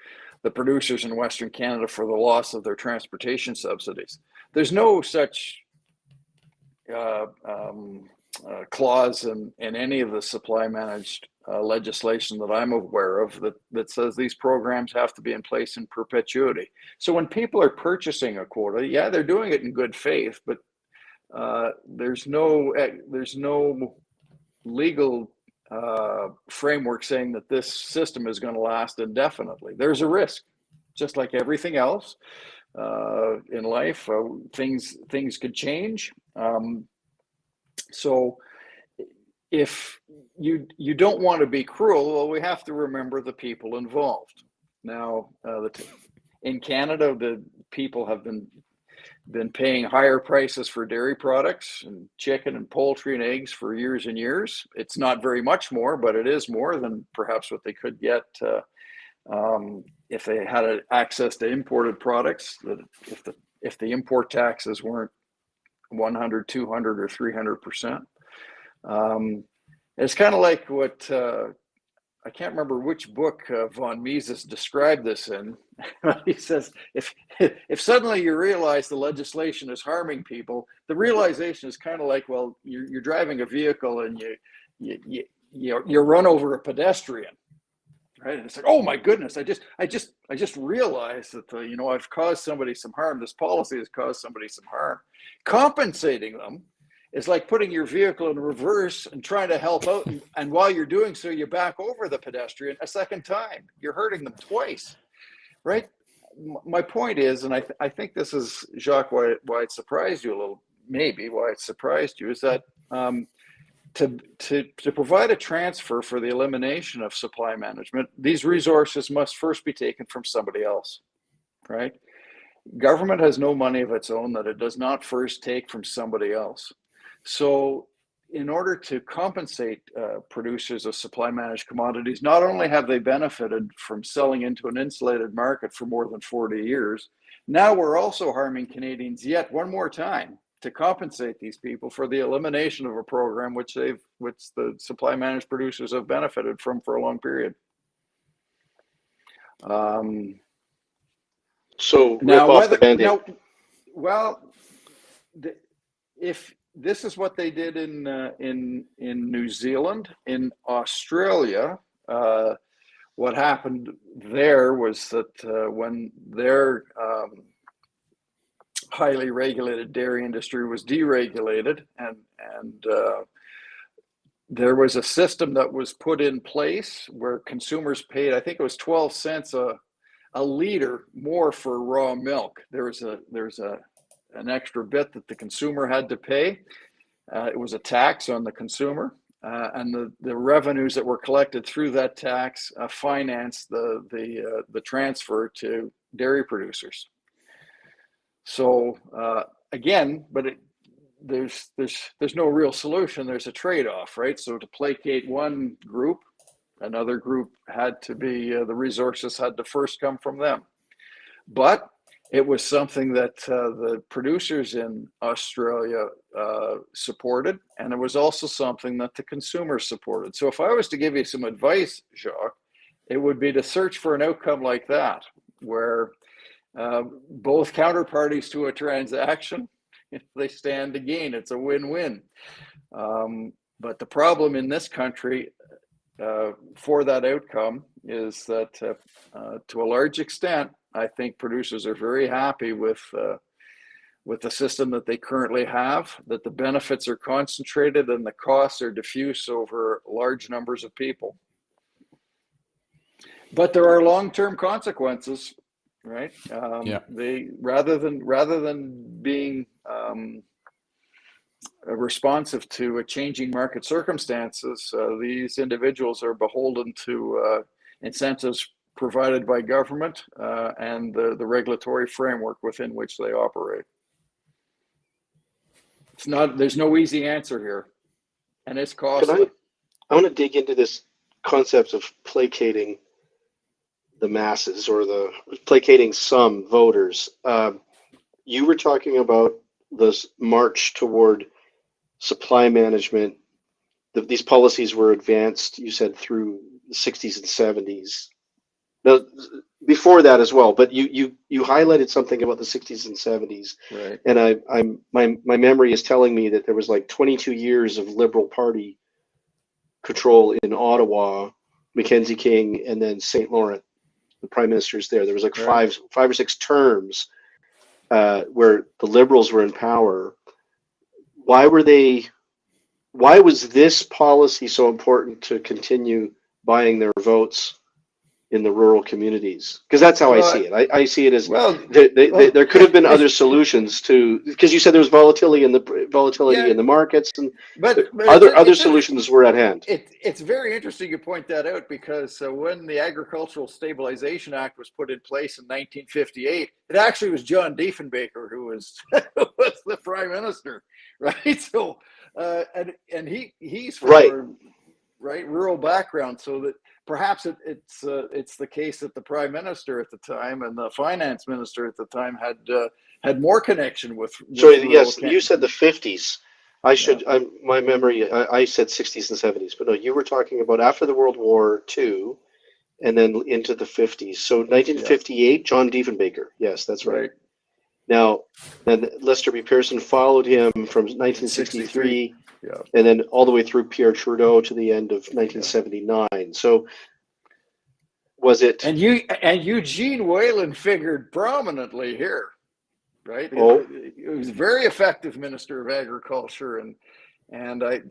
producers in Western Canada for the loss of their transportation subsidies. There's no such clause in any of the supply managed legislation that I'm aware of that says these programs have to be in place in perpetuity. So when people are purchasing a quota, yeah, they're doing it in good faith, but there's no legal framework saying that this system is going to last indefinitely. There's a risk, just like everything else in life. Things could change. So if you don't want to be cruel, well, we have to remember the people involved. Now, in Canada, the people have been paying higher prices for dairy products and chicken and poultry and eggs for years and years. It's not very much more, but it is more than perhaps what they could get if they had access to imported products. That if the import taxes weren't 100, 200, or 300%. It's kind of like what I can't remember which book von Mises described this in. He says, if suddenly you realize the legislation is harming people, the realization is kind of like, well, you're driving a vehicle and you run over a pedestrian, right? And it's like, oh my goodness, I just realized that I've caused somebody some harm. This policy has caused somebody some harm. Compensating them is like putting your vehicle in reverse and trying to help out. And while you're doing so, you back over the pedestrian a second time. You're hurting them twice, right? My point is, and I think this is, Jacques, why it surprised you a little, maybe why it surprised you, is that to provide a transfer for the elimination of supply management, these resources must first be taken from somebody else, right? Government has no money of its own that it does not first take from somebody else. So in order to compensate producers of supply managed commodities, not only have they benefited from selling into an insulated market for more than 40 years, now we're also harming Canadians yet one more time to compensate these people for the elimination of a program which the supply managed producers have benefited from for a long period. So rip off the Band-Aid. If this is what they did in New Zealand, in Australia, what happened there was that when their highly regulated dairy industry was deregulated, and there was a system that was put in place where consumers paid, I think it was 12 cents a liter more for raw milk. There's an extra bit that the consumer had to pay. It was a tax on the consumer, and the revenues that were collected through that tax financed the transfer to dairy producers. So again, but there's no real solution. There's a trade-off, right? So to placate one group, another group had to be, the resources had to first come from them. But it was something that the producers in Australia supported, and it was also something that the consumers supported. So if I was to give you some advice, Jacques, it would be to search for an outcome like that, where both counterparties to a transaction, if they stand to gain, it's a win-win. But the problem in this country for that outcome is that to a large extent, I think producers are very happy with the system that they currently have, that the benefits are concentrated and the costs are diffuse over large numbers of people. But there are long-term consequences, right? They rather than being responsive to a changing market circumstances, these individuals are beholden to incentives provided by government and the regulatory framework within which they operate. There's no easy answer here, and it's costly. I want to dig into this concept of placating the masses, or placating some voters. You were talking about this march toward supply management. These policies were advanced, you said, through the 60s and 70s. Now, before that as well. But you highlighted something about the 60s and 70s, Right. and my memory is telling me that there was like 22 years of Liberal Party control in Ottawa, Mackenzie King, and then St. Laurent, the prime ministers there. There was like Right. five or six terms where the Liberals were in power. Why was this policy so important to continue buying their votes in the rural communities? Because that's how I see it. I see it as Well, there could have been other solutions to, because you said there was volatility in yeah, the markets, and but other solutions were at hand. It's very interesting you point that out, because when the Agricultural Stabilization Act was put in place in 1958, it actually was John Diefenbaker who was was the prime minister, right? So and he's from Right. a rural background, so that perhaps it's the case that the prime minister at the time and the finance minister at the time had more connection with Sorry, rural yes, you said the 50s. My memory, I said 60s and 70s, but no, you were talking about after the World War II and then into the 50s. So 1958, John Diefenbaker. Yes, that's right. Now, then Lester B. Pearson followed him from 1963, and then all the way through Pierre Trudeau to the end of 1979. So was it? And Eugene Whalen figured prominently here, right? Oh. He was a very effective Minister of Agriculture, and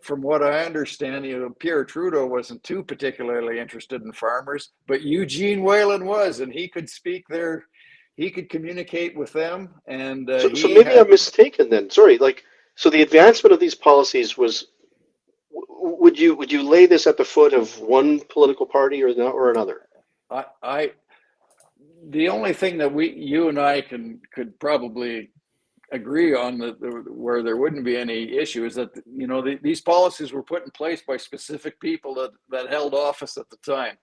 from what I understand, Pierre Trudeau wasn't too particularly interested in farmers, but Eugene Whalen was, and he could speak there. He could communicate with them, and so maybe I'm mistaken then. Sorry, so the advancement of these policies was. Would you lay this at the foot of one political party or another? The only thing that you and I could probably agree on where there wouldn't be any issue is that these policies were put in place by specific people that held office at the time,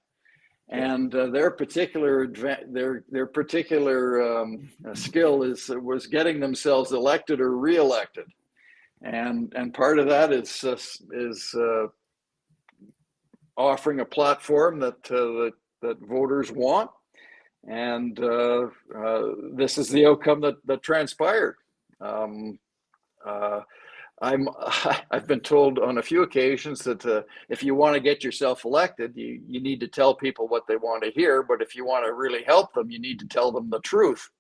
and their particular skill was getting themselves elected or reelected, and part of that is offering a platform that voters want, and this is the outcome that transpired. I've been told on a few occasions that if you want to get yourself elected, you need to tell people what they want to hear, but if you want to really help them, you need to tell them the truth.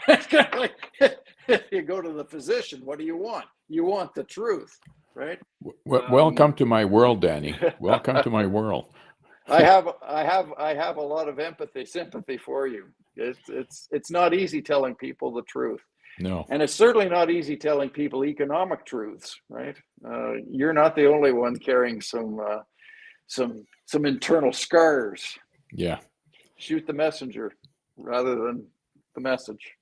It's kind of like if you go to the physician, what do you want? You want the truth, right? Welcome to my world, Danny. Welcome to my world. I have a lot of sympathy for you. It's not easy telling people the truth. No. And it's certainly not easy telling people economic truths, right? You're not the only one carrying some internal scars. Yeah. Shoot the messenger rather than the message.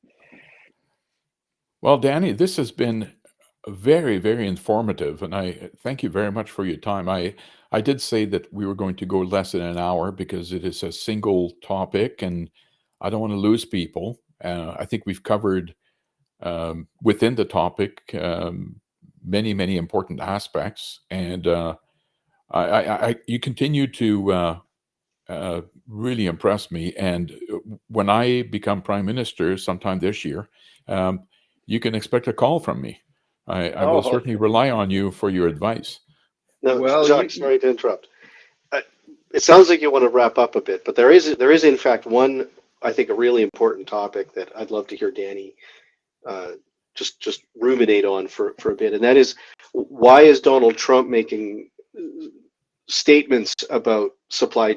Well, Danny, this has been very, very informative, and I thank you very much for your time. I did say that we were going to go less than an hour because it is a single topic, and I don't want to lose people. I think we've covered within the topic many, many important aspects, and you continue to really impress me. And when I become prime minister sometime this year, you can expect a call from me. I will certainly rely on you for your advice. No, well, Jacques, sorry to interrupt. It sounds like you want to wrap up a bit, but there is in fact one, I think, a really important topic that I'd love to hear Danny just ruminate on for a bit, and that is, why is Donald Trump making statements about supply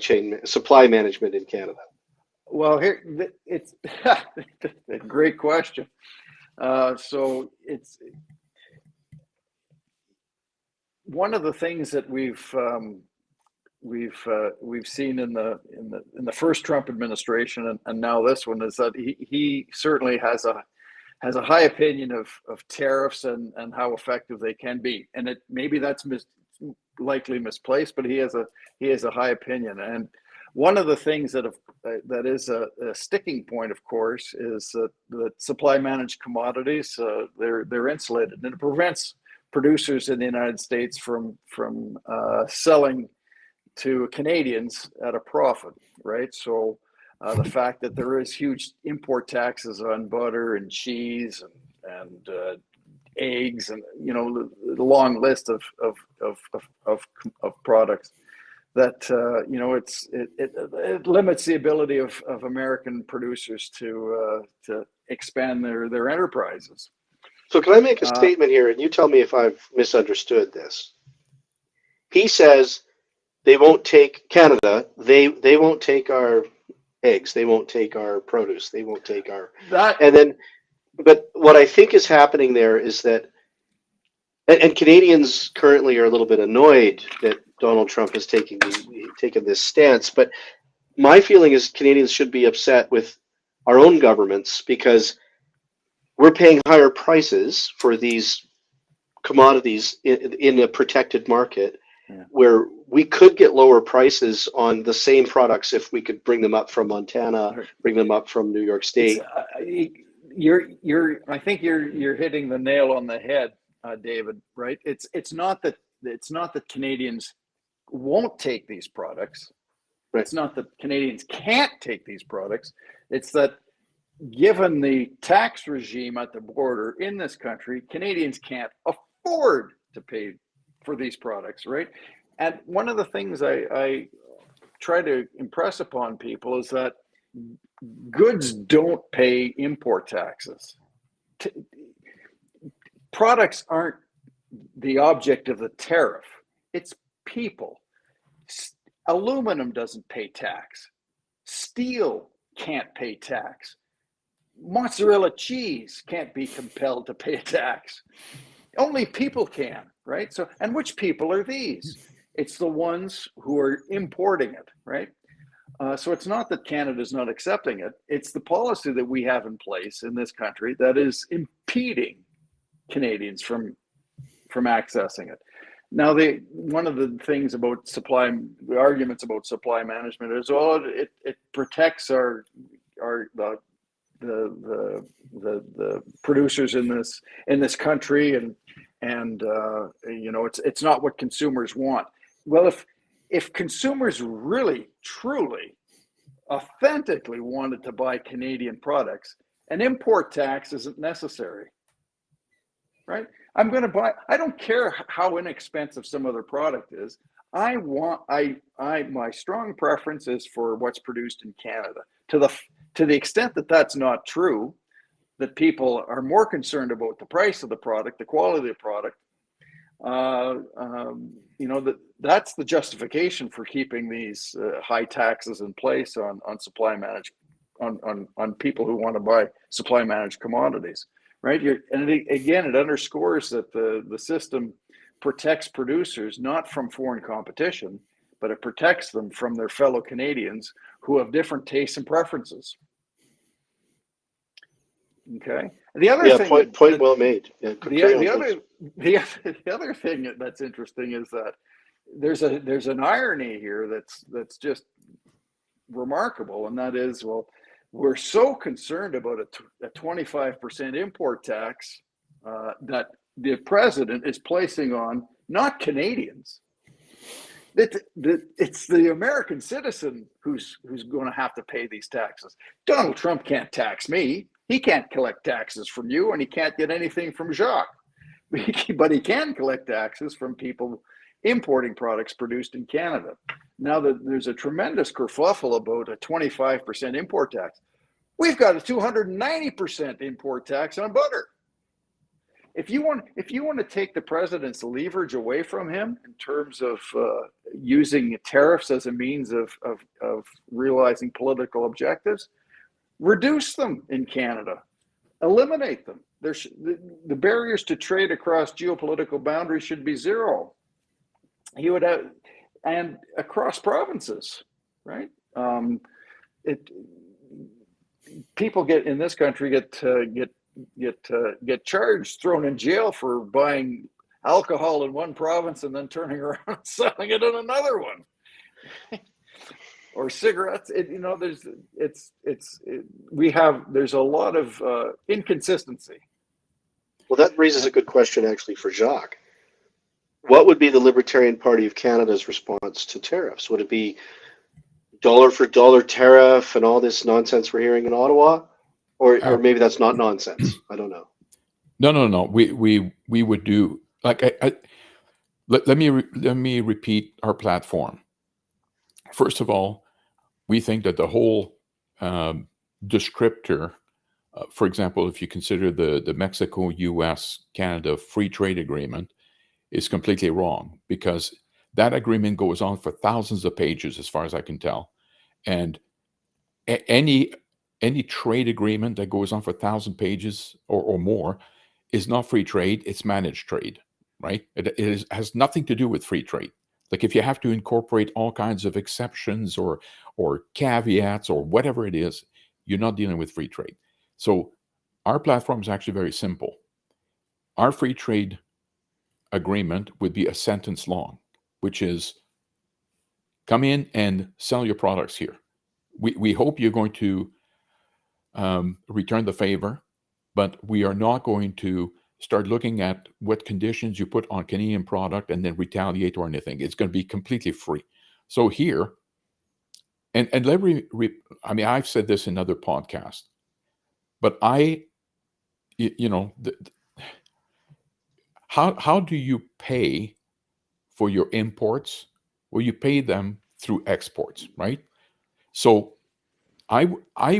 management in Canada? Well, it's a great question. So it's one of the things that we've seen in the first Trump administration and now this one is that he certainly has a high opinion of tariffs and how effective they can be, and maybe that's likely misplaced, but he has a high opinion. And one of the things that is a sticking point, of course, is that supply managed commodities, they're insulated, and it prevents producers in the United States from selling to Canadians at a profit, right? So The fact that there is huge import taxes on butter and cheese and eggs, and the long list of products that it limits the ability of American producers to expand their enterprises. So can I make a statement here, and you tell me if I've misunderstood this? He says they won't take Canada. They won't take our eggs. They won't take our produce. They won't take our that. And then, but what I think is happening there is that, and Canadians currently are a little bit annoyed that Donald Trump has taken this stance. But my feeling is Canadians should be upset with our own governments because we're paying higher prices for these commodities in a protected market, where we could get lower prices on the same products if we could bring them up from Montana, bring them up from New York State. I think you're hitting the nail on the head, David. Right? It's not that Canadians won't take these products. Right. It's not that Canadians can't take these products. It's that given the tax regime at the border in this country, Canadians can't afford to pay for these products, right? And one of the things I try to impress upon people is that goods don't pay import taxes. Products aren't the object of the tariff. It's people. Aluminum doesn't pay tax. Steel can't pay tax. Mozzarella cheese can't be compelled to pay a tax. Only people can, right? So, and which people are these? It's the ones who are importing it, right? So it's not that Canada's not accepting it. It's the policy that we have in place in this country that is impeding Canadians from accessing it. Now, one of the things about the arguments about supply management is, it protects the producers in this country, and it's not what consumers want. Well, if consumers really, truly, authentically wanted to buy Canadian products, an import tax isn't necessary, right? I'm going to buy. I don't care how inexpensive some other product is. My strong preference is for what's produced in Canada. To the extent that that's not true, that people are more concerned about the price of the product, the quality of the product, that's the justification for keeping these high taxes in place on supply managed on people who want to buy supply managed commodities, right? It underscores that the system protects producers not from foreign competition, but it protects them from their fellow Canadians who have different tastes and preferences. Okay. The other thing, point well made. Yeah, the other thing that's interesting is that there's an irony here that's just remarkable, and that is, well, we're so concerned about a 25% import tax that the president is placing on not Canadians. It's the American citizen who's going to have to pay these taxes. Donald Trump can't tax me. He can't collect taxes from you, and he can't get anything from Jacques. But he can collect taxes from people importing products produced in Canada. Now, there's a tremendous kerfuffle about a 25% import tax. We've got a 290% import tax on butter. If you want to take the president's leverage away from him in terms of using tariffs as a means of realizing political objectives, reduce them in Canada, eliminate them. The barriers to trade across geopolitical boundaries should be zero. He would have, and across provinces, right? People in this country get charged, thrown in jail for buying alcohol in one province and then turning around and selling it in another one. Or cigarettes. There's a lot of inconsistency. Well, that raises a good question actually for Jacques. What would be the Libertarian Party of Canada's response to tariffs? Would it be dollar for dollar tariff and all this nonsense we're hearing in Ottawa, or maybe that's not nonsense. I don't know. No. We would do like let me repeat our platform. First of all, we think that the whole descriptor, for example, if you consider the Mexico, U.S., Canada free trade agreement, is completely wrong, because that agreement goes on for thousands of pages, as far as I can tell, and any trade agreement that goes on for 1,000 pages or more is not free trade; it's managed trade, right? It has nothing to do with free trade. Like if you have to incorporate all kinds of exceptions or caveats or whatever it is, you're not dealing with free trade. So our platform is actually very simple. Our free trade agreement would be a sentence long, which is, come in and sell your products here. We hope you're going to return the favor, but we are not going to start looking at what conditions you put on Canadian product and then retaliate or anything. It's going to be completely free. So here, and let me, I mean, I've said this in other podcasts, but how do you pay for your imports? Well, you pay them through exports, right? So I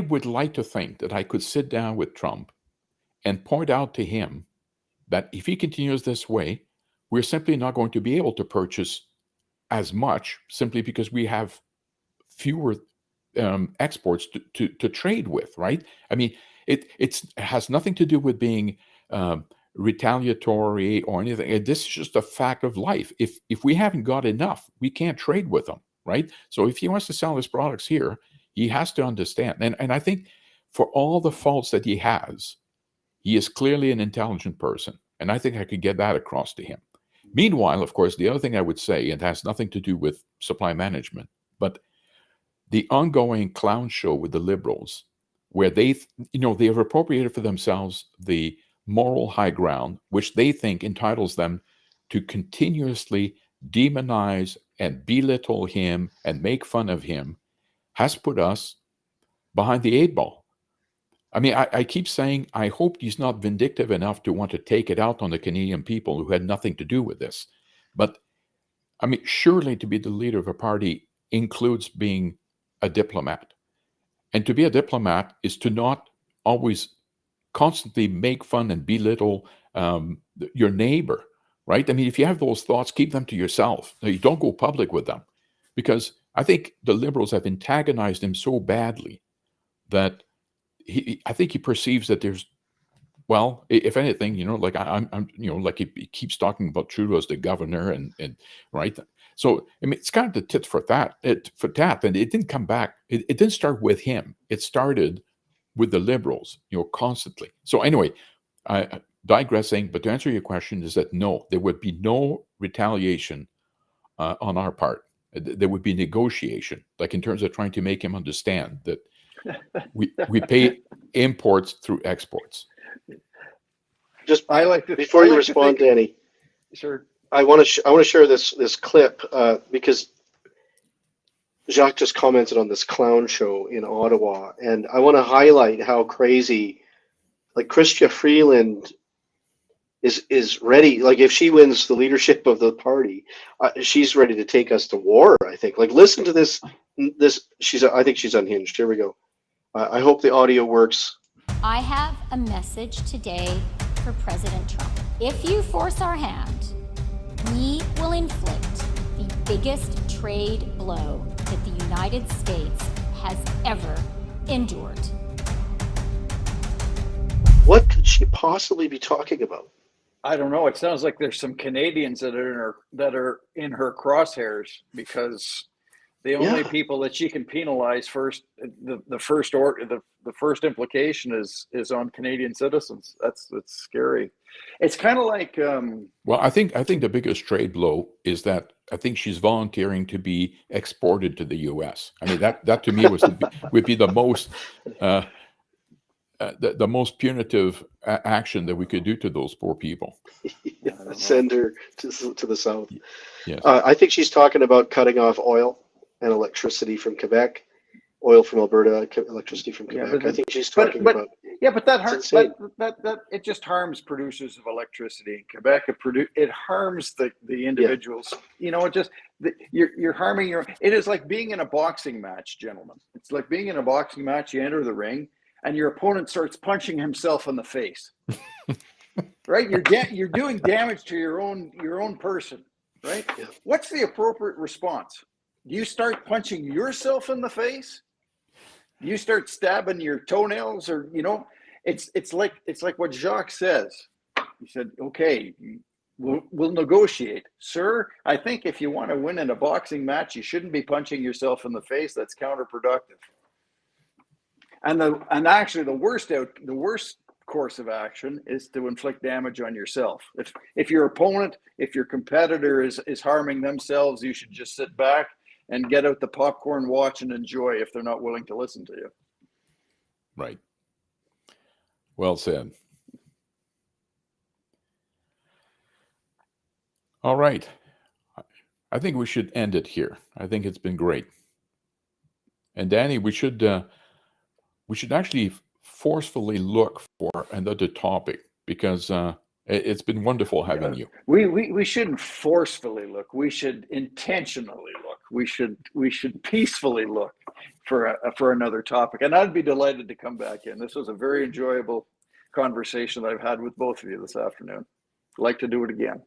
would like to think that I could sit down with Trump and point out to him that if he continues this way, we're simply not going to be able to purchase as much, simply because we have fewer exports to trade with, right? I mean, it has nothing to do with being retaliatory or anything. This is just a fact of life. If we haven't got enough, we can't trade with them, right? So if he wants to sell his products here, he has to understand. And I think for all the faults that he has, he is clearly an intelligent person. And I think I could get that across to him. Meanwhile, of course, the other thing I would say, it has nothing to do with supply management, but the ongoing clown show with the Liberals, where they have appropriated for themselves the moral high ground, which they think entitles them to continuously demonize and belittle him and make fun of him, has put us behind the 8 ball. I mean, I keep saying, I hope he's not vindictive enough to want to take it out on the Canadian people who had nothing to do with this. But, I mean, surely to be the leader of a party includes being a diplomat. And to be a diplomat is to not always constantly make fun and belittle your neighbor, right? I mean, if you have those thoughts, keep them to yourself. You don't go public with them. Because I think the Liberals have antagonized him so badly that I think he perceives that there's, well, if anything, like I'm like he keeps talking about Trudeau as the governor and right. So I mean, it's kind of the tit for tat, and it didn't come back. It didn't start with him. It started with the Liberals, constantly. So anyway, digressing, but to answer your question is that no, there would be no retaliation on our part. There would be negotiation, like in terms of trying to make him understand that we pay imports through exports. Just before you respond, Danny, sure. I want to share this clip because Jacques just commented on this clown show in Ottawa, and I want to highlight how crazy, like Chrystia Freeland is ready. Like if she wins the leadership of the party, she's ready to take us to war. I think. Like listen to this. I think she's unhinged. Here we go. I hope the audio works. I have a message today for President Trump. If you force our hand, we will inflict the biggest trade blow that the United States has ever endured. What could she possibly be talking about? I don't know. It sounds like there's some Canadians that are in her crosshairs, because the only people that she can penalize first, the first implication is on Canadian citizens. That's scary. It's kind of like. Well, I think the biggest trade blow is that I think she's volunteering to be exported to the U.S. I mean that to me would be the most the most punitive action that we could do to those poor people. Send her to the south. Yes. I think she's talking about cutting off oil. and electricity from Quebec, oil from Alberta, electricity from Yeah, Quebec. but I think she's talking about. yeah, but that It's harms insane. that it just harms producers of electricity in Quebec. It harms the individuals. You know, it just you're harming your. It is like being in a boxing match, gentlemen. It's like being in a boxing match. You enter the ring, and your opponent starts punching himself in the face. Right? You're doing damage to your own person. Right? Yeah. What's the appropriate response? Do you start punching yourself in the face? You start stabbing your toenails, or it's like what Jacques says. He said, okay, we'll negotiate, sir. I think if you want to win in a boxing match, you shouldn't be punching yourself in the face. That's counterproductive. And actually the worst course of action is to inflict damage on yourself. If your opponent, if your competitor is harming themselves, you should just sit back and get out the popcorn, watch, and enjoy if they're not willing to listen to you. Right. Well said. All right. I think we should end it here. I think it's been great. And Danny, we should actually forcefully look for another topic, because it's been wonderful having you. We shouldn't forcefully look. We should intentionally look. We should peacefully look for another topic. And I'd be delighted to come back in. This was a very enjoyable conversation that I've had with both of you this afternoon. I'd like to do it again.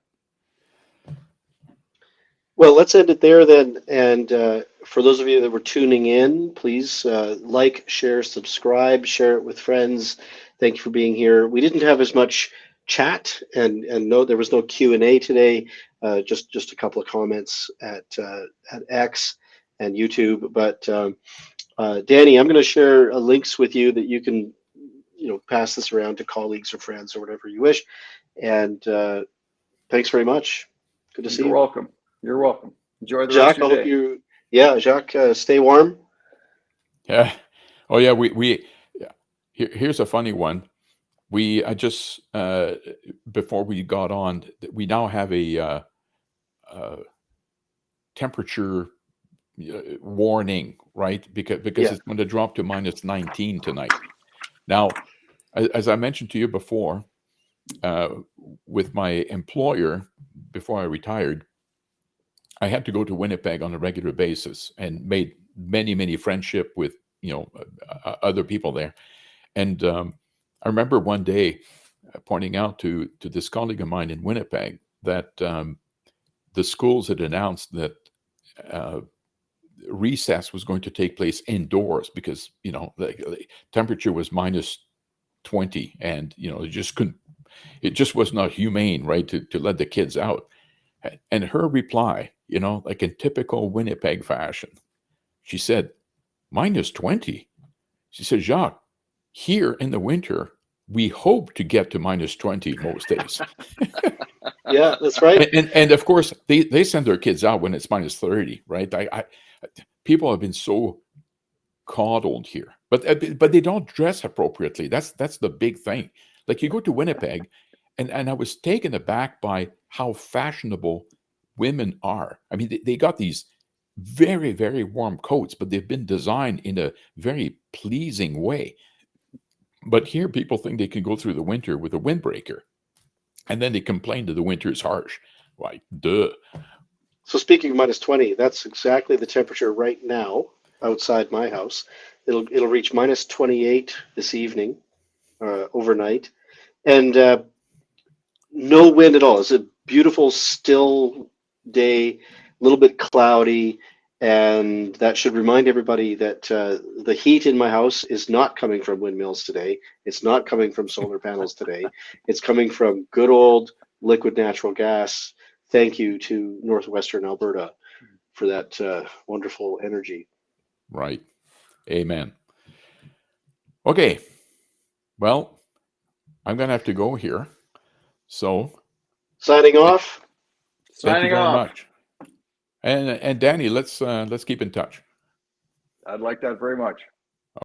Well, let's end it there then. And for those of you that were tuning in, please like, share, subscribe, share it with friends. Thank you for being here. We didn't have as much chat, and no, there was no Q&A today. Just a couple of comments at X and YouTube. But Danny, I'm going to share links with you that you can pass this around to colleagues or friends or whatever you wish. And thanks very much. Good to see you. You're welcome. You're welcome. Enjoy the Jacques, rest of your day. Jacques, stay warm. Yeah. Oh yeah. Here's a funny one. I just before we got on, we now have a temperature warning, right? Because it's going to drop to minus 19 tonight. Now, as I mentioned to you before, with my employer before I retired, I had to go to Winnipeg on a regular basis and made many friendship with other people there. And I remember one day pointing out to this colleague of mine in Winnipeg that the schools had announced that recess was going to take place indoors because the temperature was minus 20, and it just was not humane, right, to let the kids out. And her reply, like in typical Winnipeg fashion, she said, minus 20. She said, Jacques, here in the winter, we hope to get to minus 20 most days. Yeah, that's right. And of course, they send their kids out when it's minus 30, right? People have been so coddled here, but they don't dress appropriately. That's the big thing. Like, you go to Winnipeg, and I was taken aback by how fashionable women are. I mean, they got these very, very warm coats, but they've been designed in a very pleasing way. But here people think they can go through the winter with a windbreaker, and then they complain that the winter is harsh. Why, duh. So speaking of minus 20, that's exactly the temperature right now outside my house. It'll reach minus 28 this evening, overnight, and no wind at all. It's a beautiful, still day, a little bit cloudy, and that should remind everybody that the heat in my house is not coming from windmills today. It's not coming from solar panels today. It's coming from good old liquid natural gas. Thank you to Northwestern Alberta for that wonderful energy. Right. Amen. Okay. Well, I'm going to have to go here. So, signing off. Thank you very much. And Danny, let's keep in touch. I'd like that very much.